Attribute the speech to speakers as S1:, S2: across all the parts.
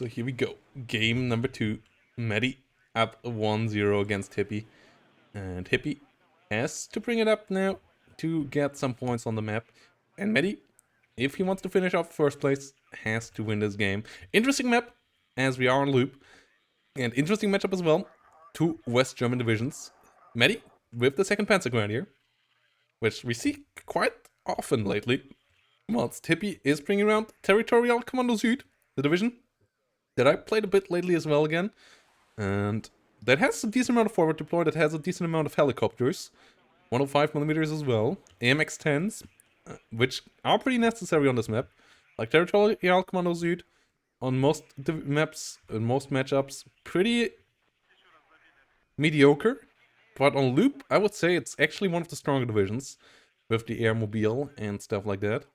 S1: So here we go. Game number 2. Meddi up 1-0 against Hippie. And Hippie has to bring it up now to get some points on the map. And Meddi, if he wants to finish off first place, has to win this game. Interesting map, as we are on loop. And interesting matchup as well. 2 West German divisions. Meddi with the second Panzer Grenadier, which we see quite often lately. Whilst Hippie is bringing around Territorial Kommando Süd, the division that I played a bit lately as well again. And that has a decent amount of forward deploy, that has a decent amount of helicopters. 105mm as well. AMX-10s, which are pretty necessary on this map. Like Territorial Kommando Süd, on most maps, in most matchups, pretty mediocre. But on loop, I would say it's actually one of the stronger divisions, with the airmobile and stuff like that.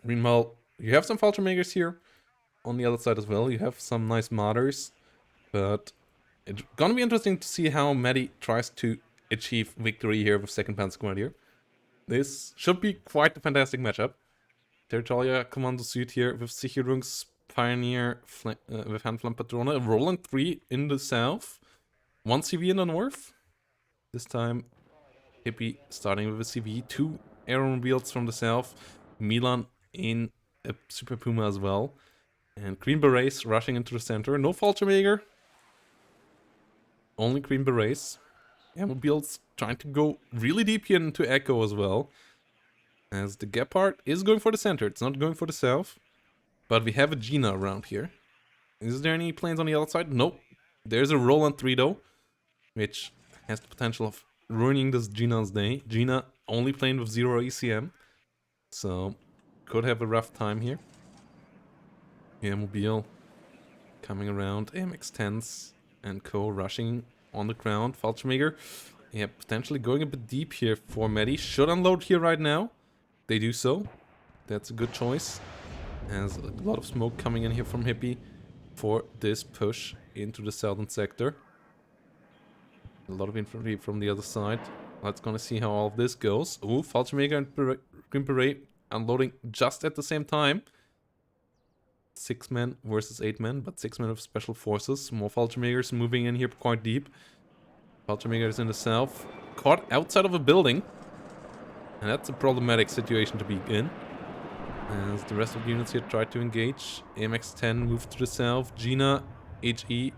S1: Meanwhile, you have some Fallschirmjägers here on the other side as well. You have some nice modders, but it's gonna be interesting to see how Meddi tries to achieve victory here with second Panzer Grenadier. This should be quite a fantastic matchup. Territorial Kommando Süd here with Sicherungspioneer with Handflammenpatrone, a Roland 3 in the south, 1 CV in the north. This time Hippie starting with a CV, 2 aeromobiles from the south, Milan in a Super Puma as well. And Green Berets rushing into the center. No Fallschirmjäger. Only Green Berets. Airmobiles trying to go really deep here into Echo as well. As the Gepard is going for the center. It's not going for the south. But we have a Gina around here. Is there any planes on the other side? Nope. There's a Roland 3 though, which has the potential of ruining this Gina's day. Gina only playing with 0 ECM. So could have a rough time here. Airmobile coming around, AMX-10s and co rushing on the ground. Fallschirmjäger, yeah, potentially going a bit deep here for Meddi. Should unload here right now. They do so. That's a good choice. As a lot of smoke coming in here from Hippie for this push into the southern sector. A lot of infantry from the other side. Let's gonna see how all of this goes. Ooh, Fallschirmjäger and Green Beret unloading just at the same time. 6 men versus 8 men, but 6 men of special forces. More Fallschirmjägers moving in here quite deep. Fallschirmjägers in the south, caught outside of a building. And that's a problematic situation to be in. As the rest of the units here try to engage. AMX-10 moved to the south. Gina, HE,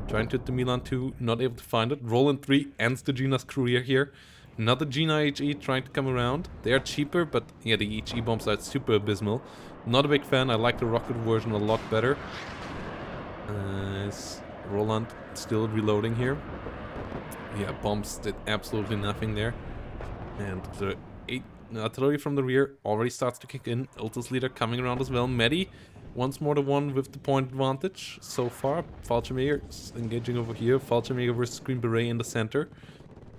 S1: trying to hit the Milan 2, not able to find it. Roland 3 ends the Gina's career here. Another Gina HE trying to come around. They are cheaper, but yeah, the HE bombs are super abysmal. Not a big fan. I like the rocket version a lot better. Roland still reloading here. Yeah, bombs did absolutely nothing there. And the artillery from the rear already starts to kick in. Ultis leader coming around as well. Meddi once more the one with the point advantage so far. Fallschirmjäger engaging over here. Fallschirmjäger versus Green Beret in the center.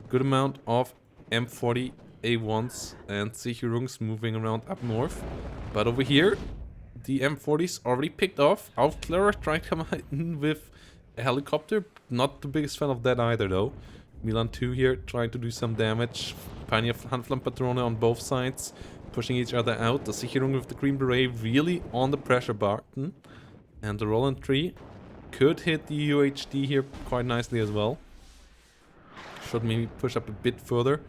S1: Good amount of M40 A1s and Sicherungs moving around up north. But over here, the M40s already picked off. Aufklärer trying to come in with a helicopter. Not the biggest fan of that either though. Milan 2 here trying to do some damage. Pioneer Handflammenpatrone on both sides, pushing each other out. The Sicherung with the Green Beret really on the pressure button. And the Roland 3 could hit the UHD here quite nicely as well. Should maybe push up a bit further.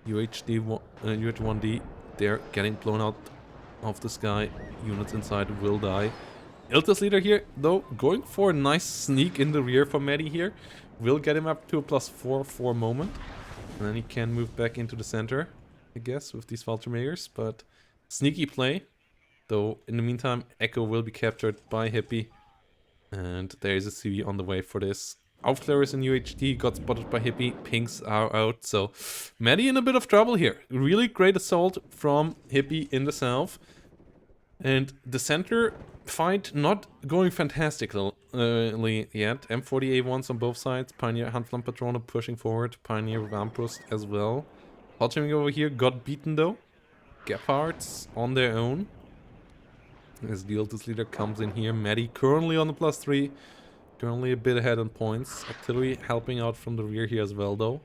S1: UH1D, they're getting blown out of the sky. Units inside will die. Iltis leader here, though, going for a nice sneak in the rear for Meddi here. Will get him up to a +4 moment. And then he can move back into the center, I guess, with these Fallschirmjägers. But sneaky play. Though, in the meantime, Echo will be captured by Hippie. And there is a CV on the way for this. Aufklärers in UHD got spotted by Hippie. Pinks are out. So, Meddi in a bit of trouble here. Really great assault from Hippie in the south. And the center fight not going fantastically yet. M40 A1s on both sides. Pioneer Handflammenpatrone pushing forward. Pioneer with Armbrust as well. Fallschirmjäger over here got beaten though. Gepards on their own. As the Ultis leader comes in here. Meddi currently on the +3. Currently a bit ahead on points. Artillery helping out from the rear here as well though.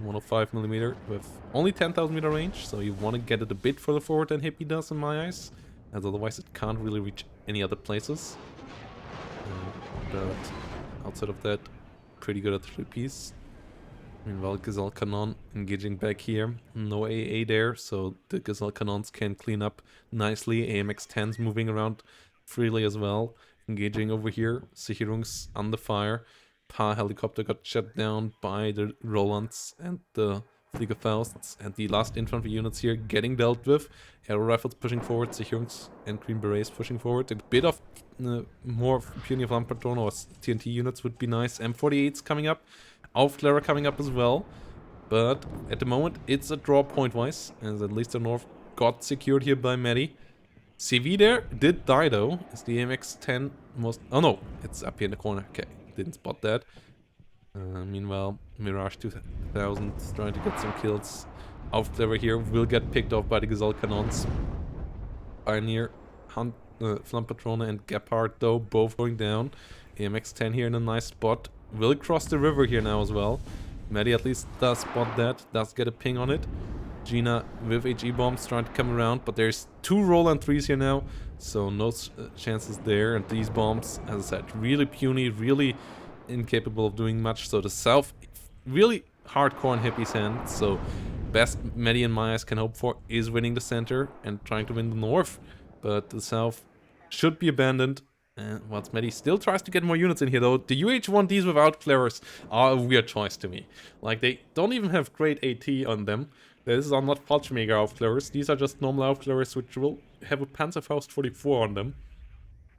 S1: 105mm with only 10,000 meter range. So you want to get it a bit further forward than Hippie does in my eyes. As otherwise it can't really reach any other places. But outside of that, pretty good at 3-piece. Meanwhile, Gazelle Cannon engaging back here. No AA there, so the Gazelle Cannons can clean up nicely. AMX-10's moving around freely as well. Engaging over here. Sicherungs under fire. Pa helicopter got shut down by the Rolands and the Fliegerfausts. And the last infantry units here getting dealt with. Aero rifles pushing forward. Sicherungs and Green Berets pushing forward. A bit of more Pioneer Flammenpatronen or TNT units would be nice. M48's coming up. Aufklärer coming up as well, but at the moment it's a draw point-wise, as at least the north got secured here by Meddi. CV there did die though, is the AMX-10 most... Oh no, it's up here in the corner, okay, didn't spot that. Meanwhile, Mirage 2000 is trying to get some kills. Aufklärer here will get picked off by the Gazelle Cannons. Pioneer, Flammenpatrone and Gepard though, both going down. AMX-10 here in a nice spot. Will cross the river here now as well. Meddi at least does spot that, does get a ping on it. Gina with HE bombs trying to come around, but there's 2 Roland 3s here now, so no chances there. And these bombs, as I said, really puny, really incapable of doing much. So the south, really hardcore in Hippie's hands. So best Meddi and my eyes can hope for is winning the center and trying to win the north. But the south should be abandoned. And whilst Meddi still tries to get more units in here though, the UH-1Ds without Clarers are a weird choice to me. Like, they don't even have great AT on them. These are not Fallschirmjäger Aufklärers, these are just normal Aufklärers which will have a Panzerfaust 44 on them.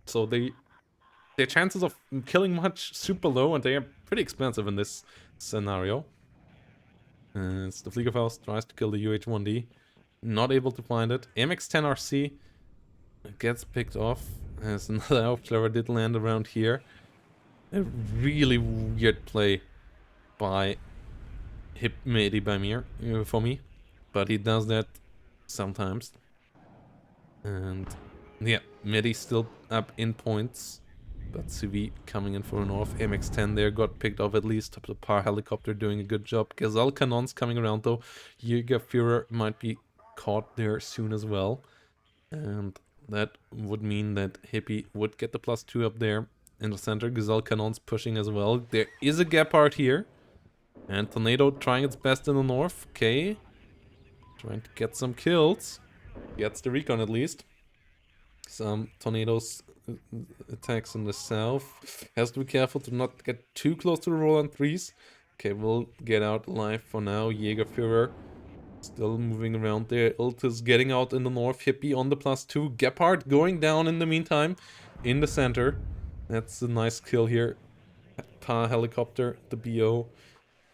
S1: So their chances of killing much super low, and they are pretty expensive in this scenario. As the Fliegerfaust tries to kill the UH-1D. Not able to find it. MX-10RC gets picked off. As another Aufklärer did land around here. A really weird play by Meddi by me, for me. But he does that sometimes. And yeah, Meddi still up in points. But CV coming in for an off. MX-10 there got picked off at least. The Par helicopter doing a good job. Gazelle Cannons coming around though. Jägerführer might be caught there soon as well. And that would mean that Hippie would get the +2 up there. In the center, Gazelle Cannons pushing as well. There is a Gepard here. And Tornado trying its best in the north. Okay. Trying to get some kills. Gets the recon at least. Some Tornadoes attacks in the south. Has to be careful to not get too close to the Roland 3s. Okay, we'll get out alive for now. Jägerführer still moving around there. Iltis getting out in the north. Hippie on the +2. Gepard going down in the meantime in the center. That's a nice kill here. Pa helicopter, the BO,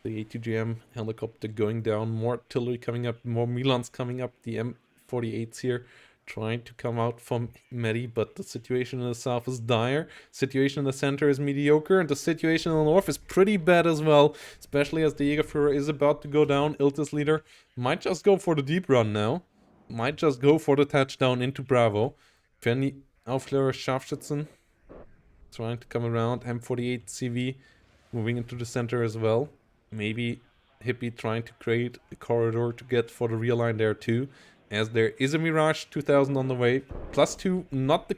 S1: the A2GM helicopter going down. More artillery coming up, more Milans coming up. The M48s here trying to come out from Meddi, but the situation in the south is dire. Situation in the center is mediocre, and the situation in the north is pretty bad as well, especially as the Jägerführer is about to go down. Iltis leader might just go for the deep run now. Might just go for the touchdown into Bravo. Fanny Aufklärer Scharfschützen trying to come around. M48 CV moving into the center as well. Maybe Hippie trying to create a corridor to get for the real line there too. As there is a Mirage 2000 on the way. +2, not the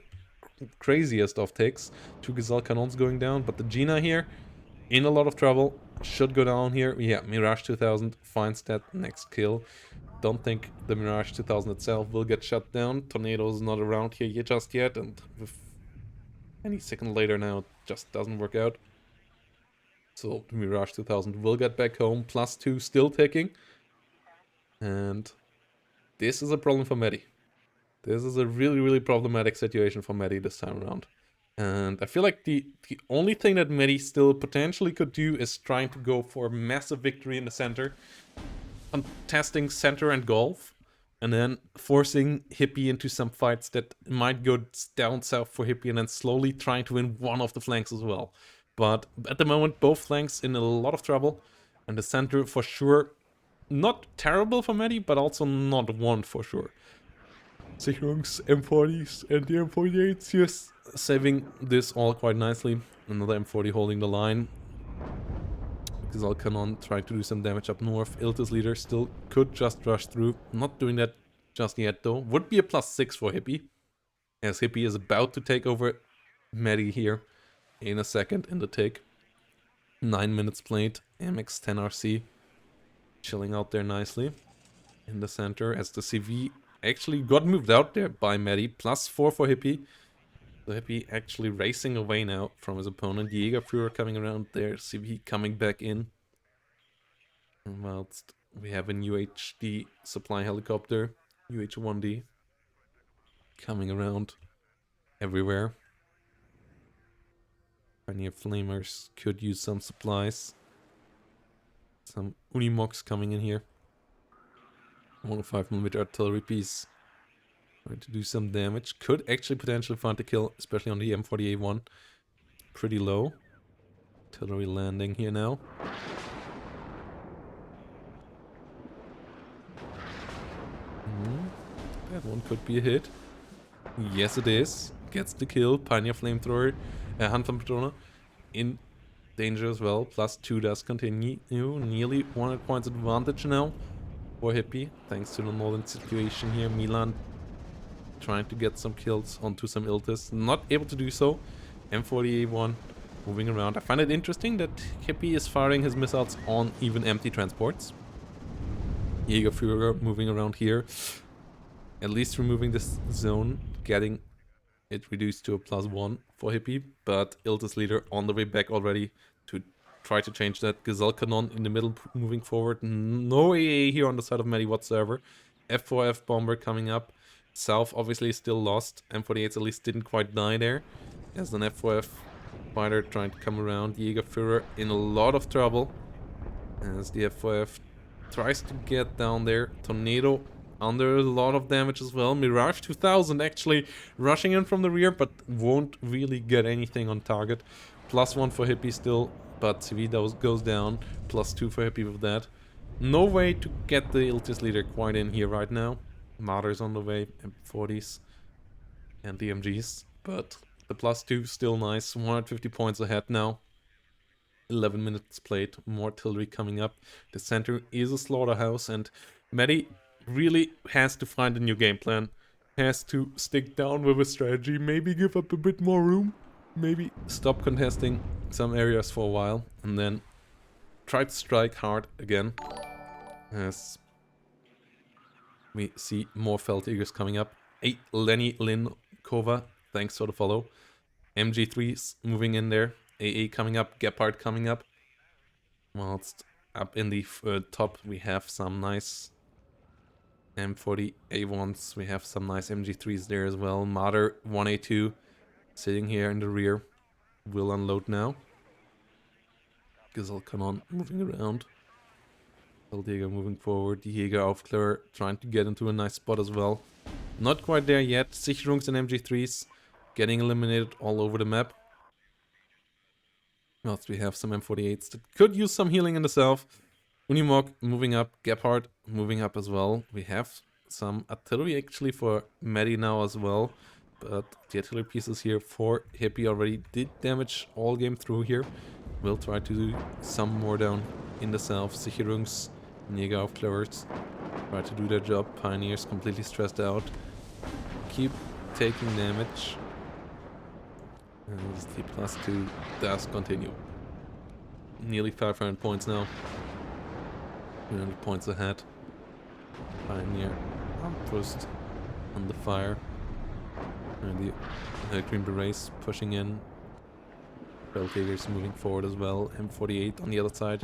S1: craziest of takes. 2 Gazelle Cannons going down, but the Gina here in a lot of trouble. Should go down here. Yeah, Mirage 2000 finds that next kill. Don't think the Mirage 2000 itself will get shut down. Tornado's not around here just yet, and with any second later now, it just doesn't work out. So the Mirage 2000 will get back home. +2 still ticking. And this is a problem for Meddi. This is a really, really problematic situation for Meddi this time around. And I feel like the only thing that Meddi still potentially could do is trying to go for a massive victory in the center. Contesting center and Gulf. And then forcing Hippie into some fights that might go down south for Hippie. And then slowly trying to win one of the flanks as well. But at the moment, both flanks in a lot of trouble. And the center for sure... Not terrible for Meddi, but also not one for sure. Sicherungs, M40s, and the M48s just saving this all quite nicely. Another M40 holding the line. Gazelle Cannon trying to do some damage up north. Iltis leader still could just rush through. Not doing that just yet though. Would be a +6 for Hippie. As Hippie is about to take over Meddi here. in a second in the tick. 9 minutes played. MX-10RC chilling out there nicely in the center as the CV actually got moved out there by Meddi. +4 for Hippie. So Hippie actually racing away now from his opponent. Jägerführer coming around there. CV coming back in. And whilst we have an UHD supply helicopter. UH-1D. Coming around everywhere. Pioneer Flamers could use some supplies. Some Unimogs coming in here. 105mm artillery piece. Trying to do some damage. Could actually potentially find the kill, especially on the M40A1. Pretty low. Artillery landing here now. That one could be a hit. Yes, it is. Gets the kill. Pioneer Flamethrower. Handflammenpatrone in danger as well. +2 does continue. Nearly 100 points advantage now for Hippie. Thanks to the northern situation here. Milan trying to get some kills onto some Iltis. Not able to do so. M40A1 moving around. I find it interesting that Hippie is firing his missiles on even empty transports. Jägerführer moving around here. At least removing this zone. Getting it reduced to a +1 for Hippie. But Iltis leader on the way back already to try to change that. Gazelle Cannon in the middle moving forward. No AA here on the side of Meddi whatsoever. F4F bomber coming up. South obviously still lost. M48s at least didn't quite die there. As an F4F fighter trying to come around. Jägerführer in a lot of trouble. As the F4F tries to get down there. Tornado under a lot of damage as well. Mirage 2000 actually rushing in from the rear, but won't really get anything on target. +1 for Hippie still, but CV goes down. +2 for Hippie with that. No way to get the Iltis leader quite in here right now. Martyrs on the way, M40s and the MGs, but the +2 still nice. 150 points ahead now. 11 minutes played, more artillery coming up. The center is a slaughterhouse, and Meddi really has to find a new game plan. Has to stick down with a strategy, maybe give up a bit more room, maybe stop contesting some areas for a while, and then try to strike hard again. As we see more Feldjägers coming up. 8 Lenny Lynn Kova, thanks for the follow. MG3s moving in there. AA coming up, Gepard coming up. Whilst up in the top we have some nice M40 A1s. We have some nice MG3s there as well. Martyr 1A2 sitting here in the rear. Will unload now. Gazelle Cannon moving around. Feldjäger moving forward. The Jäger Aufklärer trying to get into a nice spot as well. Not quite there yet. Sicherungs and MG3s getting eliminated all over the map. Whilst we have some M48s that could use some healing in the south. Unimog moving up. Gepard moving up as well. We have some artillery actually for Meddi now as well. But the artillery pieces here for Hippie already did damage all game through here. We'll try to do some more down in the south. Sicherungs, Jägeraufklärers try to do their job. Pioneers completely stressed out. Keep taking damage. And the +2 does continue. Nearly 500 points now. 300 points ahead. Pioneer outpost on the fire. And the Green Berets pushing in. Feldjägers moving forward as well. M48 on the other side.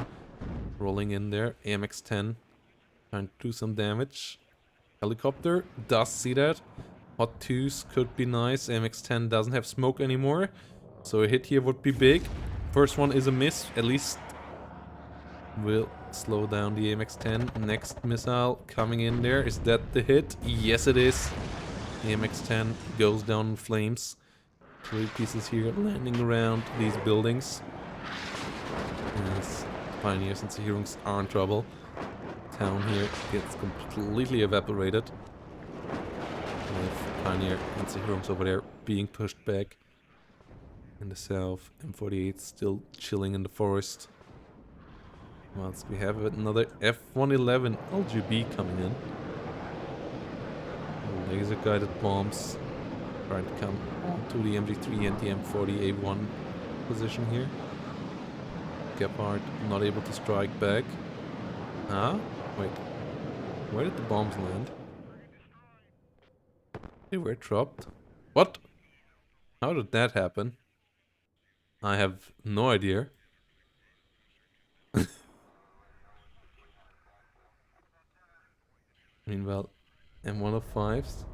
S1: Rolling in there. AMX-10 trying to do some damage. Helicopter does see that. Hot 2s could be nice. AMX-10 doesn't have smoke anymore. So a hit here would be big. First one is a miss. At least will slow down the AMX-10. Next missile coming in there. Is that the hit? Yes, it is. AMX-10 goes down in flames. 3 pieces here landing around these buildings. Yes, Pioneers and Sicherungs are in trouble. Town here gets completely evaporated. With Pioneer and Sicherungs over there being pushed back. In the south, M48 still chilling in the forest. Whilst we have another F-111 LGB coming in. Laser guided bombs trying to come onto the MG3 and the M40A1 position here. Gepard not able to strike back. Ah, wait. Where did the bombs land? They were dropped. What? How did that happen? I have no idea. Meanwhile, M105s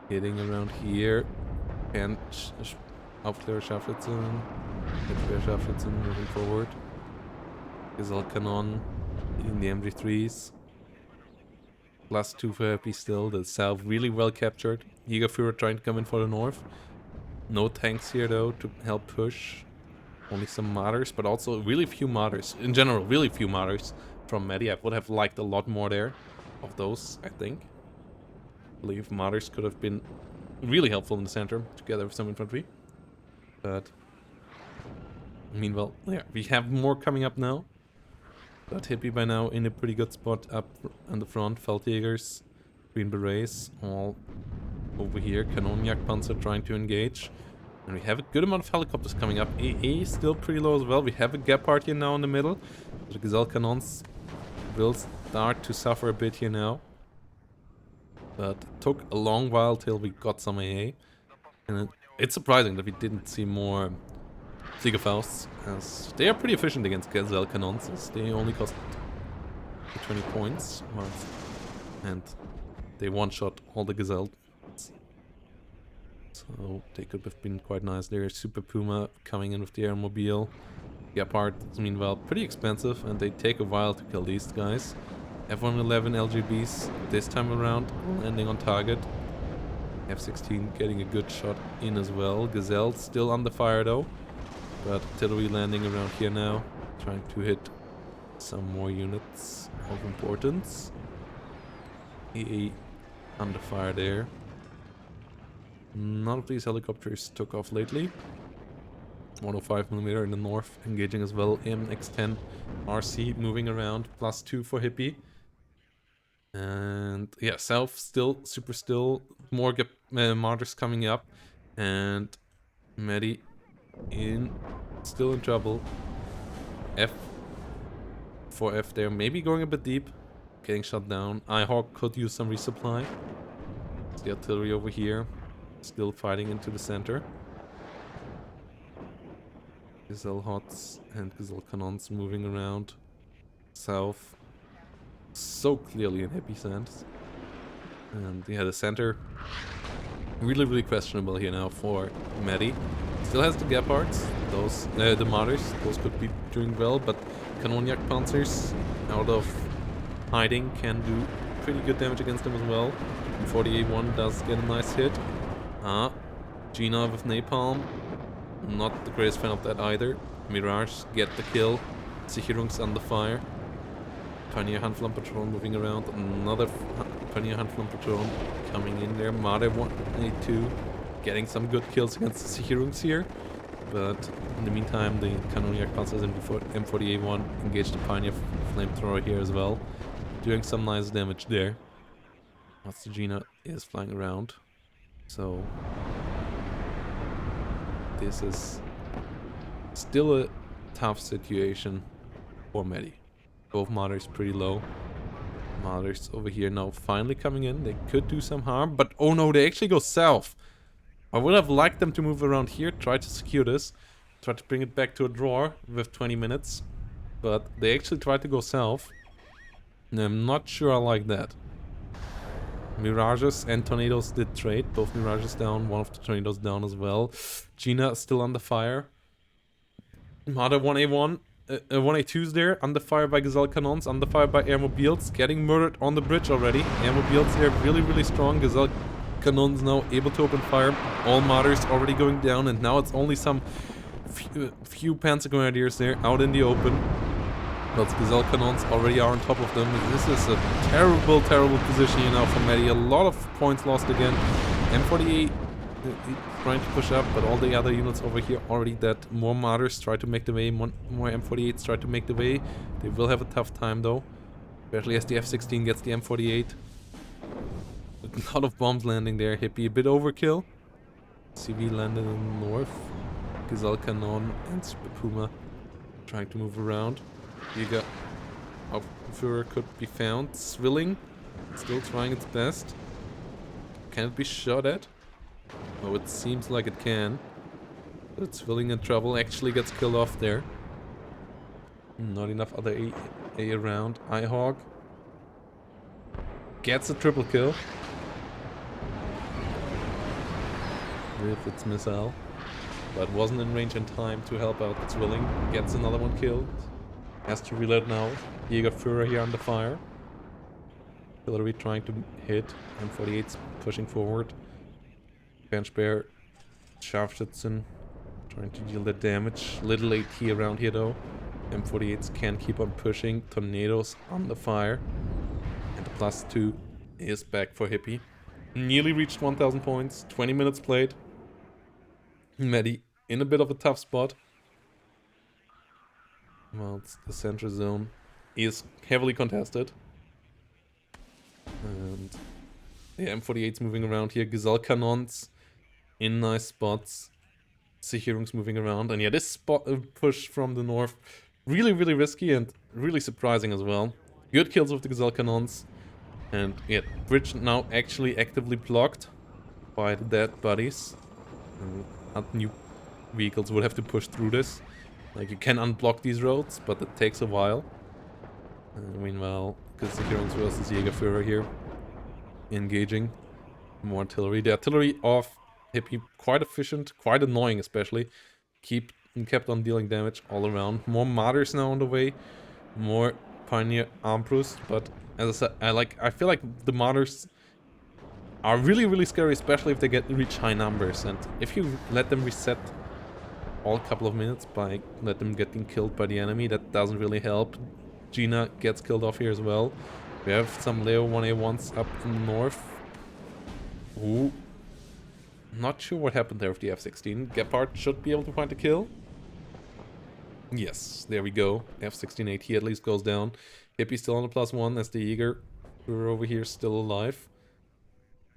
S1: hitting around here. And Aufklärer Scharfschützen. Hitler Scharfschützen moving forward. Gazelle Cannon hitting the MG3s. +2 for Hippie still. The south really well captured. Jägerführer trying to come in for the north. No tanks here though to help push. Only some Martyrs, but also really few Martyrs. In general, really few Martyrs from Meddi. I would have liked a lot more there of those, I think. I believe Martyrs could have been really helpful in the center together with some infantry. But meanwhile, yeah, we have more coming up now. But Hippie by now in a pretty good spot up on the front. Feldjägers, Green Berets, all over here. Kanonjagdpanzer trying to engage. And we have a good amount of helicopters coming up. AA is still pretty low as well. We have a Gepard here now in the middle. The Gazelle Cannons will start to suffer a bit here now. But it took a long while till we got some AA. And it's surprising that we didn't see more Fliegerfausts, as they are pretty efficient against Gazelle Cannons, as they only cost 20 points. And they one-shot all the Gazelle. So they could have been quite nice there. Super Puma coming in with the airmobile. Gepard is meanwhile pretty expensive, and they take a while to kill these guys. F-111 LGBs this time around landing on target. F-16 getting a good shot in as well. Gazelle still under fire though, but artillery landing around here now, trying to hit some more units of importance. EA under fire there. None of these helicopters took off lately. 105mm in the north engaging as well. MX-10 RC moving around. +2 for Hippie. And yeah, south still super still. More Martyrs coming up. And Meddi still in trouble. F4F there, maybe going a bit deep. Getting shot down. iHawk could use some resupply. It's the artillery over here. Still fighting into the center. Gazelle Hots and Gazelle Cannons moving around south. So clearly in Hippie sense. And yeah, the center really questionable here now for Meddi. Still has the Gepards, those the Martyrs, those could be doing well, but Kanonjagdpanzers out of hiding can do pretty good damage against them as well. And 48-1 does get a nice hit. Gina with Napalm. Not the greatest fan of that either. Mirage get the kill. Sicherungs under fire. Pioneer Handflammenpatrol moving around. Another Pioneer Handflammenpatrol coming in there. Mare 182 getting some good kills against the Sicherungs here. But in the meantime, the Kanonjagdpanzers and M48-1 engage the Pioneer Flamethrower here as well. Doing some nice damage there. Gina is flying around. So this is still a tough situation for Meddi. Both Martyrs pretty low. Martyrs over here now finally coming in. They could do some harm, but oh no, they actually go south. I would have liked them to move around here, try to secure this, try to bring it back to a draw with 20 minutes. But they actually tried to go south. And I'm not sure I like that. Mirages and Tornadoes did trade. Both Mirages down, one of the Tornadoes down as well. Gina still under fire. Marder 1A1, 1A2's there, under fire by Gazelle Cannons, under fire by Airmobiles, getting murdered on the bridge already. Airmobiles here really strong. Gazelle Cannons now able to open fire. All Martyrs already going down, and now it's only some few Panzer Grenadiers there out in the open. But Gazelle Cannons already are on top of them. This is a terrible position here now for Meddi. A lot of points lost again. M48 trying to push up, but all the other units over here already dead. More Martyrs try to make the way. More M48s try to make the way. They will have a tough time though. Especially as the F-16 gets the M48. A lot of bombs landing there. Hippie a bit overkill. CV landed in the north. Gazelle Cannon and Super Puma trying to move around. Jäger Führer could be found. Swilling still trying its best. Can it be shot at? Oh, it seems like it can. But Swilling in trouble, actually gets killed off there. Not enough other A around. Ihawk gets a triple kill with its missile, but wasn't in range in time to help out Swilling. Gets another one killed. Has to reload now. Jägerführer here under fire. Artillery trying to hit. M48's pushing forward. Bench Bear, Scharfschützen trying to deal that damage. Little AT around here though. M48s can keep on pushing. Tornadoes on the fire. And the +2 is back for Hippie. Nearly reached 1000 points. 20 minutes played. Meddi in a bit of a tough spot. Well, the central zone is heavily contested. And yeah, M48's moving around here. Gazelle Cannons in nice spots. Sicherung's moving around. And yeah, this spot push from the north, really, really risky and really surprising as well. Good kills with the Gazelle Cannons. And yeah, bridge now actually actively blocked by the dead bodies. And new vehicles would have to push through this. Like, you can unblock these roads, but it takes a while. Meanwhile, because Sicherungs versus Jägerführer here. Engaging. More artillery. The artillery of Hippie, quite efficient, quite annoying especially. Kept on dealing damage all around. More Martyrs now on the way. More Pioneer Armbrust, but as I said, I feel like the Martyrs are really, really scary, especially if they reach high numbers. And if you let them reset all couple of minutes by let them getting killed by the enemy, that doesn't really help. Gina gets killed off here as well. We have some Leo 1A1s up in the north. Ooh. Not sure what happened there with the F-16. Gepard should be able to find a kill. Yes, there we go. F-16 AT at least goes down. Hippie still on the +1 as the Jäger. We're over here still alive.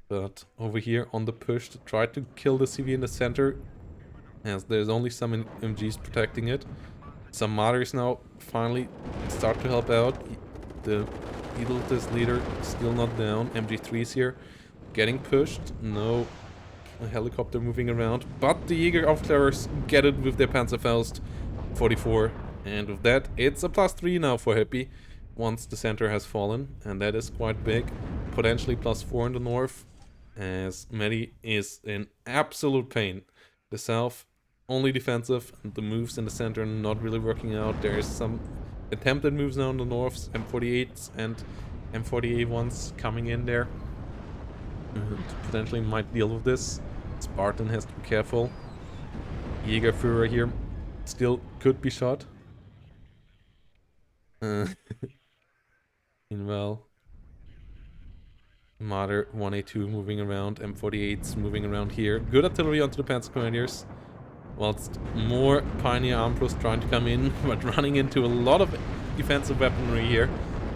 S1: But over here on the push to try to kill the CV in the center, as there's only some MGs protecting it. Some Martyrs now finally start to help out. The Edeltis leader still not down. MG3's here getting pushed. No helicopter moving around. But the Jäger Aufklärers get it with their Panzerfaust 44. And with that, it's a +3 now for Hippie once the center has fallen. And that is quite big. Potentially +4 in the north, as Meddi is in absolute pain. The south only defensive, and the moves in the center not really working out. There's some attempted moves now in the north, M48s and M48 coming in there. Potentially might deal with this. Spartan has to be careful. Jägerführer here still could be shot. Meanwhile, Martyr 1A2 moving around, M48s moving around here. Good artillery onto the Panzer Grenadiers. Whilst more Pioneer Armbrust trying to come in, but running into a lot of defensive weaponry here.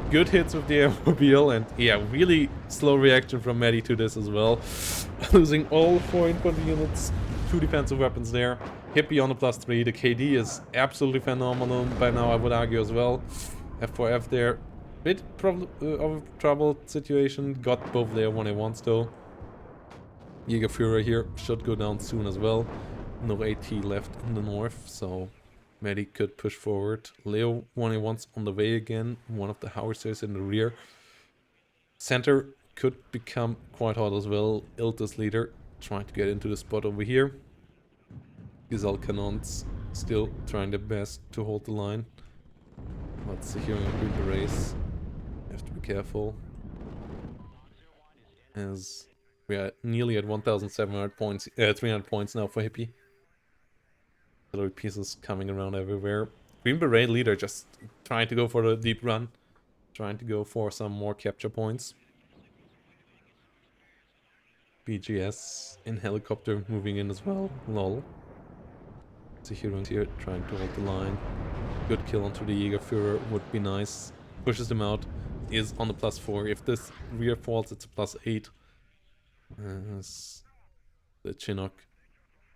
S1: Good hits with the airmobile, and yeah, really slow reaction from Meddi to this as well. Losing all 4 infantry units, 2 defensive weapons there. Hippie on the +3, the KD is absolutely phenomenal by now, I would argue as well. F4F there, bit of a troubled situation, got both their 1A1s though. Jägerführer here should go down soon as well. No AT left in the north, so Meddi could push forward. Leo 1A1's on the way again, one of the howitzers in the rear. Center could become quite hot as well. Iltis leader trying to get into the spot over here. Gazelle Cannons still trying their best to hold the line. Let's see here on Green Berets. Have to be careful, as we are nearly at 1,700 points, 300 points now for Hippie. Artillery pieces coming around everywhere. Green Beret leader just trying to go for the deep run. Trying to go for some more capture points. BGS in helicopter moving in as well. Lol. Sicherungs here trying to hold the line. Good kill onto the Jägerführer would be nice. Pushes them out. Is on the +4. If this rear falls, it's a +8. As the Chinook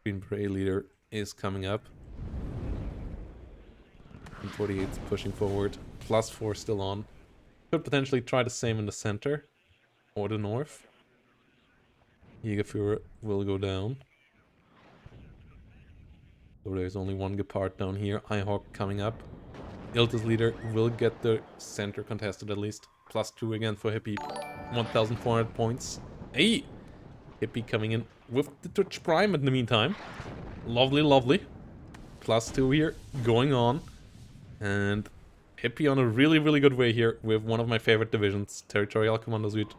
S1: Green Beret leader is coming up. And 48 is pushing forward. +4 still on. Could potentially try the same in the center. Or the north. Jägerführer will go down. So there's only one Gepard down here. Ihawk coming up. Ilta's leader will get the center contested at least. +2 again for Hippie. 1,400 points. Hey! Hippie coming in with the Twitch Prime in the meantime. Lovely, lovely. +2 here going on. And Hippie on a really, really good way here with one of my favorite divisions, Territorial Commando Suite.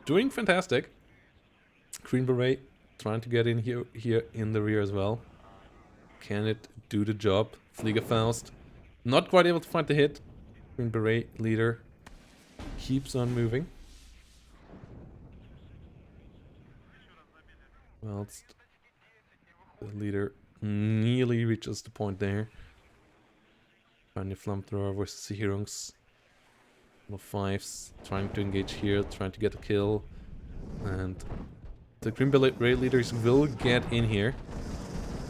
S1: Doing fantastic. Green Beret trying to get in here in the rear as well. Can it do the job? Fliegerfaust. Not quite able to find the hit. Green Beret leader keeps on moving. Whilst the leader nearly reaches the point there. Trying to flamethrower versus the Hirungs. No fives. Trying to engage here, trying to get a kill. And the Green Beret leaders will get in here.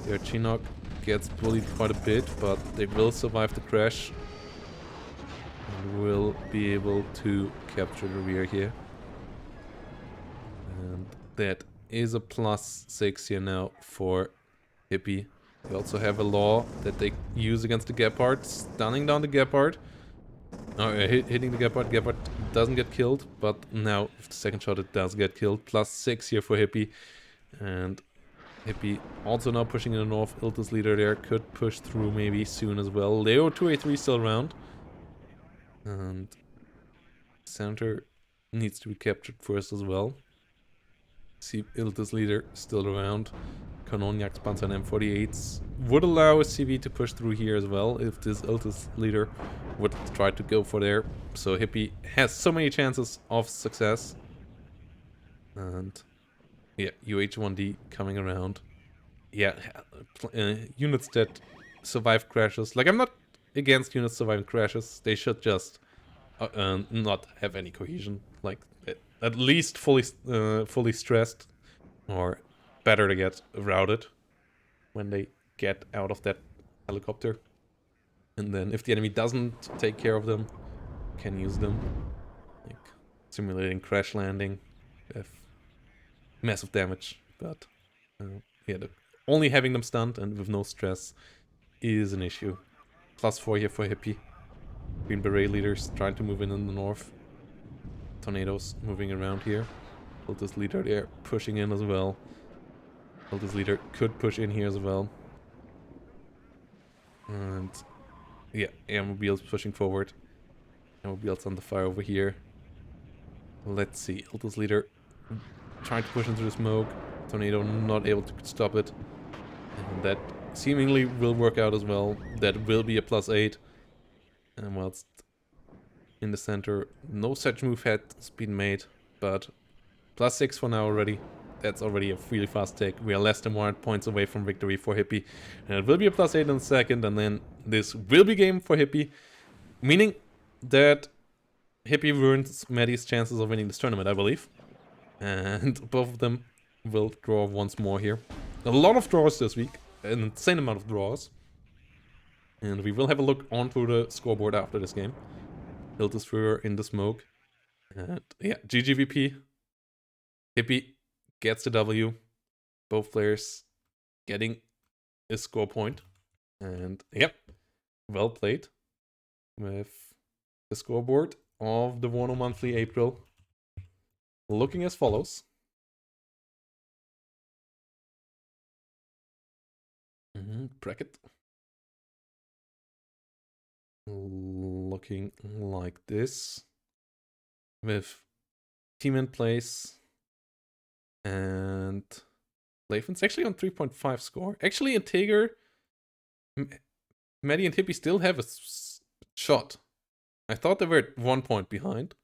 S1: Their Chinook gets bullied quite a bit, but they will survive the crash. And will be able to capture the rear here. And that is a +6 here now for Hippie. They also have a law that they use against the Gepard, stunning down the Gepard. Hitting the Gepard. Gepard doesn't get killed, but now with the second shot it does get killed. +6 here for Hippie. And Hippie also now pushing in the north. Ilta's leader there could push through maybe soon as well. Leo 2A3 still around. And center needs to be captured first as well. See Ilta's leader still around. Kanonjaks, Panzer and M48s would allow a CV to push through here as well if this Ilta's leader would try to go for there. So Hippie has so many chances of success. And yeah, UH-1D coming around. Yeah, units that survive crashes. Like, I'm not against units surviving crashes. They should just not have any cohesion. Like, at least fully stressed, or better to get routed when they get out of that helicopter. And then if the enemy doesn't take care of them, can use them. Like simulating crash landing with massive damage. But yeah, only having them stunned and with no stress is an issue. +4 here for Hippie. Green Beret leaders trying to move in the north. Tornadoes moving around here. Ilta's leader there pushing in as well. Ilta's leader could push in here as well. And yeah, Airmobile's pushing forward. Airmobile's on the fire over here. Let's see. Ilta's leader trying to push into the smoke. Tornado not able to stop it. And that seemingly will work out as well. That will be a +8. And whilst in the center, no such move has been made, but +6 for now already. That's already a really fast take. We are less than 100 points away from victory for Hippie. And it will be a +8 in a second, and then this will be game for Hippie. Meaning that Hippie ruins Meddi's chances of winning this tournament, I believe. And both of them will draw once more here. A lot of draws this week. An insane amount of draws. And we will have a look onto the scoreboard after this game. Ilta's Führer in the smoke. And yeah, GGVP. Hippie gets the W. Both players getting a score point. And yep, well played with the scoreboard of the WARNO Monthly April. Looking as follows. Bracket. Looking like this. With team in place. And Lathan's actually on 3.5 score. Actually, Integer, Meddi and Hippie still have a shot. I thought they were at 1 point behind.